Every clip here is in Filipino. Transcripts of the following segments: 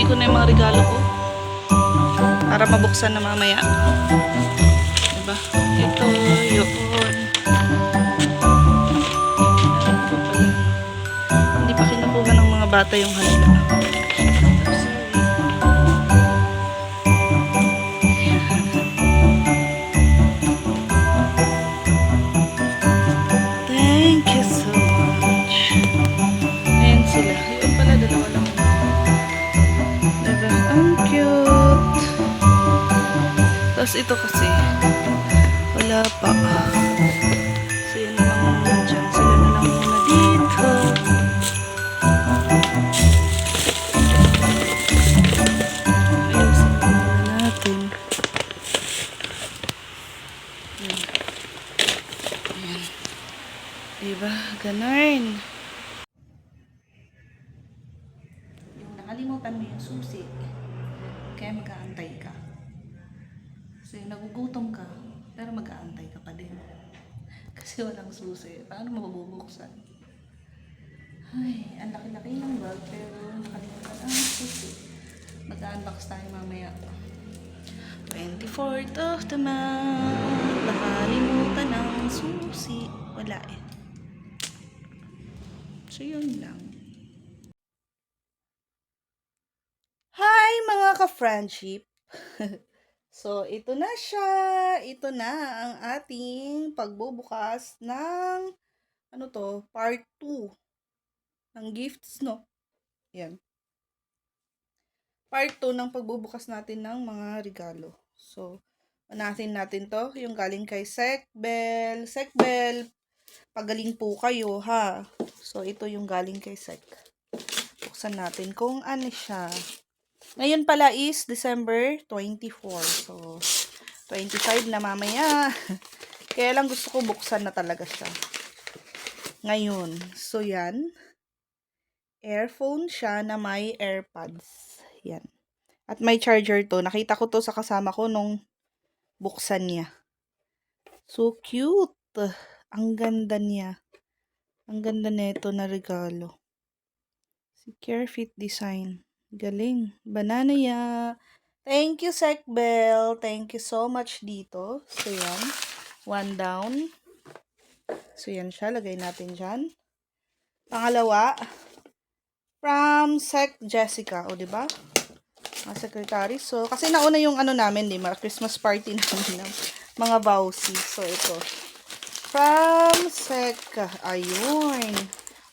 ko na yung mga regalo ko. Para mabuksan na mamaya. Diba? Ito, yun. Hindi pa kinukuha ng mga bata yung halaga. Thank you so much. Ayan sila. Yun pala, dalawa lang. Diba? Ang cute. Tapos ito kasi, wala pa. So yun na lang muna dyan. Sila na lang muna dito. Ayusin muna natin. Ayan. Ayan. Diba? Ganun. Yung nakalimutan mo yung susi, kaya mag-aantay ka. Kasi nagugutom ka, pero mag-aantay ka pa din. Kasi walang susi. Paano mabubuksan? Ay, ang laki-laki ng bag, pero nakalimutan ang susi. Mag-unbox tayo mamaya. 24th of the month. Nakalimutan ang susi. Wala eh. So, yun lang. Hi, mga ka-friendship! So, ito na siya. Ito na ang ating pagbubukas ng, ano to, part 2 ng gifts, no? Yan. Part 2 ng pagbubukas natin ng mga regalo. So, unahin natin to, yung galing kay Sekbel. Sekbel, pagaling po kayo, ha? So, ito yung galing kay Sek. Buksan natin kung ano siya. Ngayon pala is December 24. So, 25 na mamaya. Kaya lang gusto ko buksan na talaga siya. Ngayon. So, yan. Earphone siya na may AirPods. Yan. At may charger to. Nakita ko to sa kasama ko nung buksan niya. So, cute. Ang ganda niya. Ang ganda nito na regalo. Si Carefit Design. Galing. Banana ya. Thank you, Sekbel. Thank you so much dito. So, yan. One down. So, yan siya. Lagay natin dyan. Pangalawa, from Sek Jessica. O, diba? Mga secretary. So, kasi nauna yung ano namin, di ba? Christmas party namin ng mga Bausi. So, ito. From Sek. Ayun.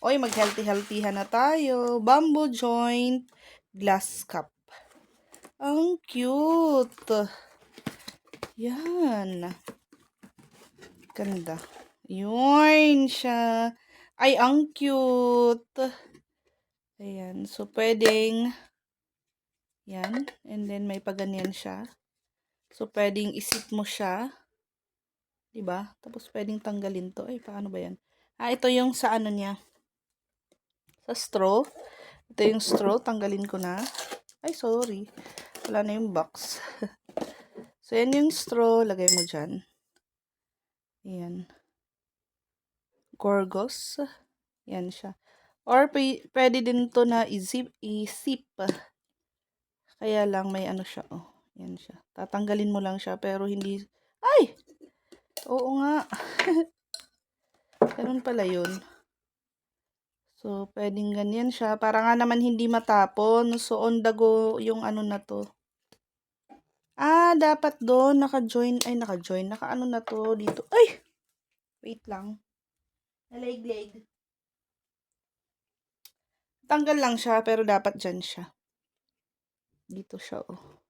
Oy, mag-healthy-healthyhan na tayo. Bamboo joint glass cup. Ang cute. Yan. Ganda. Yun siya. Ay, ang cute. Ayan. So, pwedeng yan. And then, may paganyan siya. So, pwedeng isip mo siya. Diba? Tapos, pwedeng tanggalin to. Ay, paano ba yan? Ito yung sa ano niya. Sa straw. Ito yung straw. Tanggalin ko na. Ay, sorry. Wala na yung box. So, yan yung straw. Lagay mo dyan. Ayan. Gorgos. Yan siya. Or, pwede din to na isip. Kaya lang, may ano siya. Oh, yan siya. Tatanggalin mo lang siya, pero hindi. Ay! Oo nga. Ganun pala yun. So, pwedeng ganyan siya. Para nga naman hindi matapon. So, on the go yung ano na to. Dapat doon. Naka-join. Ay, naka-join. Naka-ano na to dito. Ay! Wait lang. Nalegleg. Tanggal lang siya, pero dapat dyan siya. Dito siya, oh.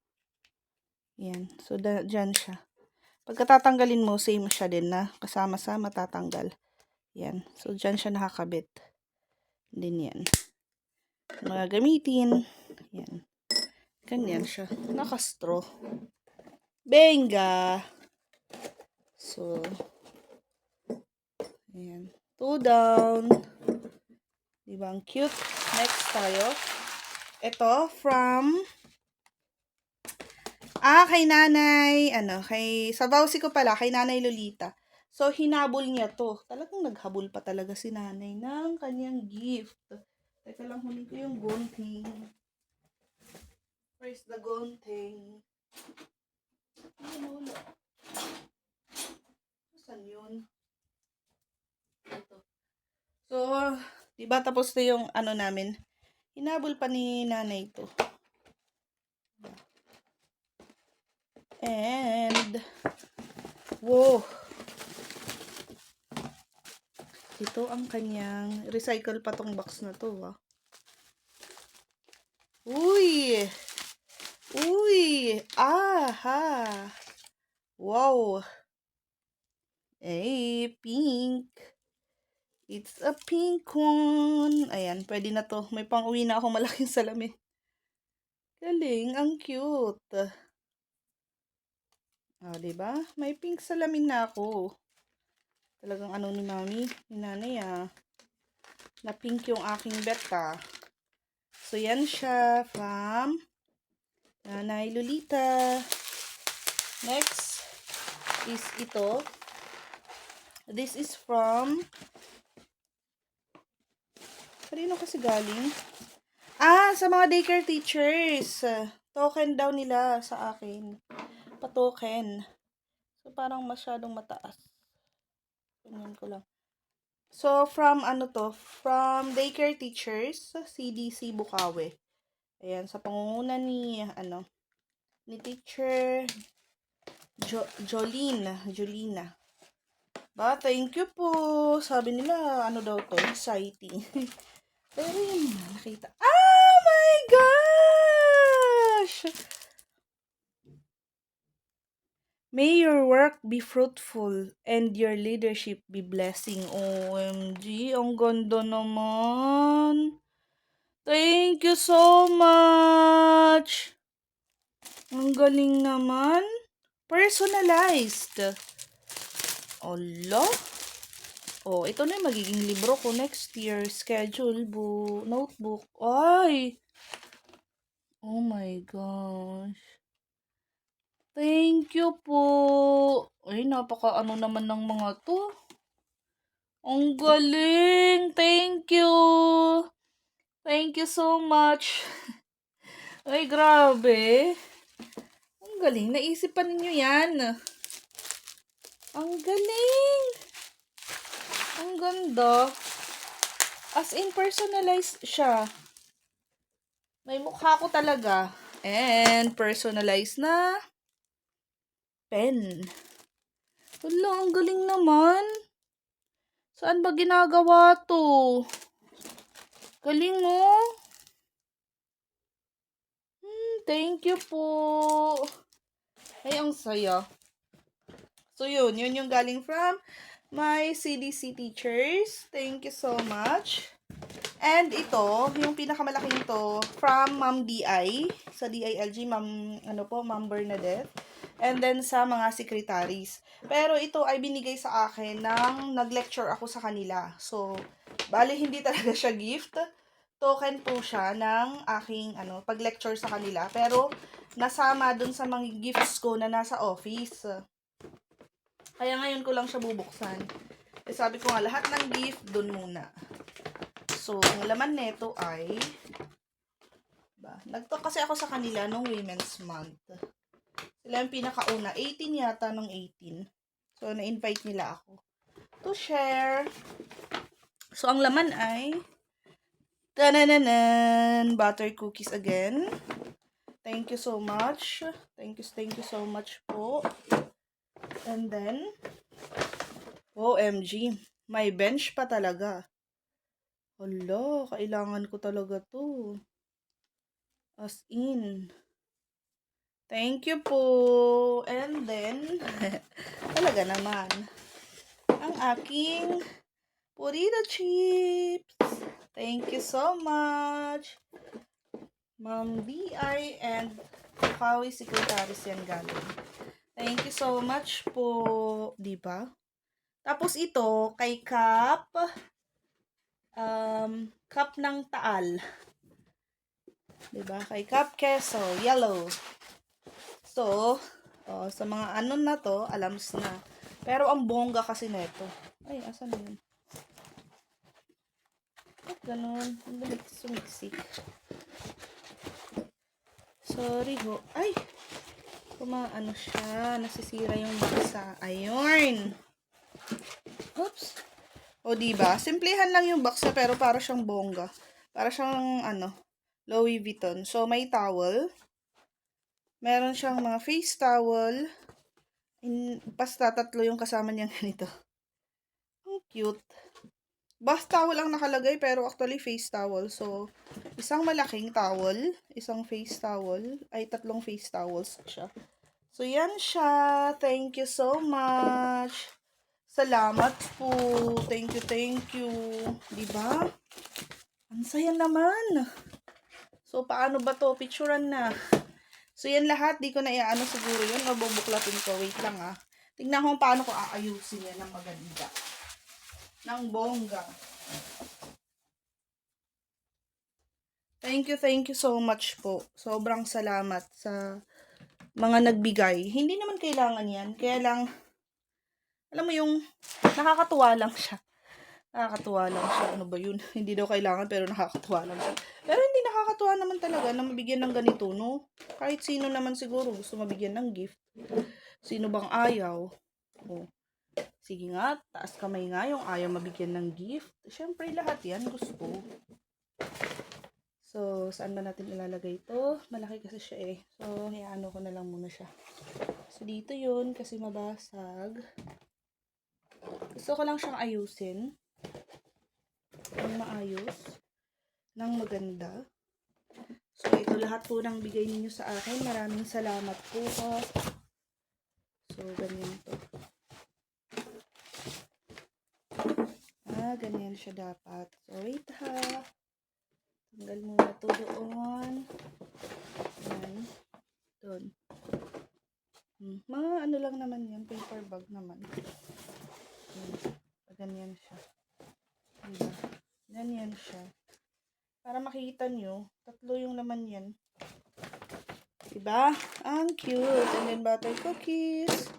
Yan. So, dyan siya. Pagkatatanggalin mo, same siya din na. Kasama-sama tatanggal. Yan. So, dyan siya nakakabit. Din yan. Mga gamitin. Yan. Ganyan siya. Naka-straw. Benga! So, ayan. 2 down. Diba ang cute? Next tayo. Ito, from kay nanay, sa Bausi ko pala, kay nanay Lolita. So, hinabol niya to. Talagang naghabol pa talaga si nanay ng kanyang gift. Teka lang, huli ko yung gunting. Where's the gunting? Ano wala? Saan yun? Ito. So, diba tapos na yung ano namin? Hinabol pa ni nanay ito. And, wow! Ito ang kanyang, recycle pa tong box na to, ha? Uy! Uy! Aha! Wow! Eh, pink! It's a pink one! Ayan, pwede na to. May pang-uwi na ako malaking salamin. Galing, ang cute. Ah, diba? May pink salamin na ako. Talagang ano ni mami, ni nanay na pink yung aking beta. So, yan siya from Nanay Lolita. Next is ito. This is from, kanino kasi galing? Sa mga daycare teachers. Token daw nila sa akin. Pa-token. So, parang masyadong mataas. Tingnan ko lang. So, from ano to? From daycare teachers, CDC Bukawi. Ayan, sa pangunguna ni, ni teacher Jolina. Ba, thank you po. Sabi nila, ano daw to? Exciting. Pero yun, nakita. Oh my gosh! May your work be fruitful and your leadership be blessing. OMG, ang ganda naman. Thank you so much. Ang galing naman. Personalized. Allah. Oh, ito na yung magiging libro ko next year. Schedule book, notebook. Ay! Oh my gosh. Thank you po. Ay, napaka ano naman ng mga to. Ang galing. Thank you. Thank you so much. Ay, grabe. Ang galing. Naisip pa ninyo yan. Ang galing. Ang ganda. As in, personalized siya. May mukha ko talaga. And personalized na pen. Wala, ang galing naman. Saan ba ginagawa to? Galing mo. Thank you po. Ay, ang saya. So, yun yung galing from my CDC teachers. Thank you so much. And ito, yung pinakamalaking to, from Ma'am DI, sa DILG, Ma'am Bernadette. And then sa mga secretaries. Pero ito ay binigay sa akin nang nag-lecture ako sa kanila. So, bali hindi talaga siya gift. Token po siya ng aking pag-lecture sa kanila. Pero, nasama dun sa mga gifts ko na nasa office. Kaya ngayon ko lang siya bubuksan. Eh, sabi ko nga, lahat ng gift dun muna. So, ang laman nito ay, nagtalk kasi ako sa kanila nung Women's Month. Sila yung pinakauna. 18 yata nung 18. So, na-invite nila ako to share. So, ang laman ay tanananan, butter cookies again. Thank you so much. Thank you so much po. And then, OMG, may bench pa talaga. Hala, kailangan ko talaga to. As in. Thank you po. And then, talaga naman, ang aking burrito chips. Thank you so much. Ma'am D.I. and Bukawi Secretaries yan galing. Thank you so much po. Diba? Tapos ito, kay Cup. Cup ng Taal. Diba? Kay Cup Queso. Yellow. So, sa mga na to, alams na. Pero ang bongga kasi neto. Ay, asan na yun? Ba't ganun? Ang sumiksik. Sorry ho. Ay! Kumaano siya. Nasisira yung baksa. Ayun. Oops. O, diba? Simplihan lang yung baksa pero para siyang bongga. Para siyang, Louis Vuitton. So, may towel. Meron siyang mga face towel. Basta tatlo yung kasama niyang ganito. Ang cute. Bath towel ang nakalagay pero actually face towel. So, isang malaking towel, isang face towel, ay tatlong face towels siya. So, yan siya. Thank you so much. Salamat po. Thank you. Diba? Ang saya naman. So, paano ba to? Picturean na. So, yan lahat. Di ko na iaano siguro yun. Mabubuklatin ko. Wait lang ah. Tignan ko paano ko aayusin yan ng maganda. Ng bongga. Thank you so much po. Sobrang salamat sa mga nagbigay. Hindi naman kailangan yan. Kaya lang, alam mo yung, nakakatuwa lang siya. Nakakatuwa lang siya. Ano ba yun? Hindi daw kailangan pero nakakatuwa lang siya. Pero hindi nakakatuwa naman talaga na mabigyan ng ganito, no? Kahit sino naman siguro gusto mabigyan ng gift. Sino bang ayaw? Oh. Sige nga, taas kamay nga yung ayaw mabigyan ng gift. Siyempre lahat yan gusto. So, saan ba natin ilalagay ito? Malaki kasi siya eh. So, iano ko na lang muna siya. So, dito yun kasi mabasag. Gusto ko lang siyang ayusin. Ang maayos. Nang maganda. So, ito lahat po ng bigay ninyo sa akin. Maraming salamat po. So, ganyan to. Ganyan siya dapat. So, wait ha. Tanggal muna to doon. Ayan. Doon. Mga ano lang naman yan. Paper bag naman. Ganyan siya. Diba? Ganyan siya. Para makikita nyo, tatlo yung laman yan. Diba? Ang cute. And then butter cookies.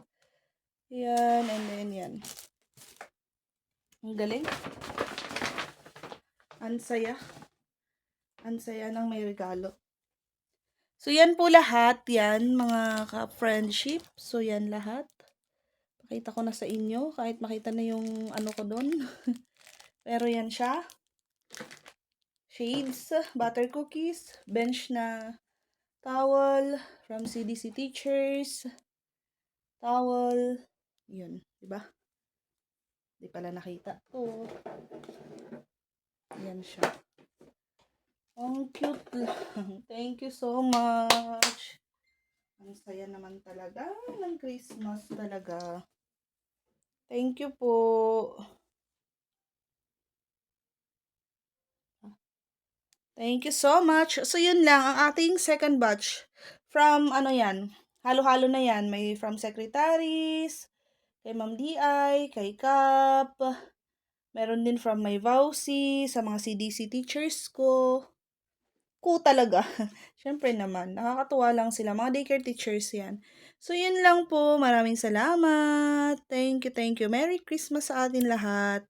Yan. And then yan. Ang galing. Ang saya. Ang saya ng may regalo. So, yan po lahat. Yan, mga ka-friendship. So, yan lahat. Pakita ko na sa inyo. Kahit makita na yung ano ko doon. Pero yan siya. Shades, butter cookies, bench na towel from CDC Teachers. Towel. Yun, diba? Di pala nakita. Oh. Yan siya. Ang cute lang. Thank you so much. Ang saya naman talaga ng Christmas talaga. Thank you po. Thank you so much. So, yun lang ang ating second batch. From, yan, halo-halo na yan. May from secretaries, kay Ma'am D.I., kay Kap, meron din from my Vauci, sa mga CDC teachers ko. Talaga. Siyempre naman, nakakatuwa lang sila. Mga daycare teachers yan. So, yun lang po. Maraming salamat. Thank you. Merry Christmas sa atin lahat.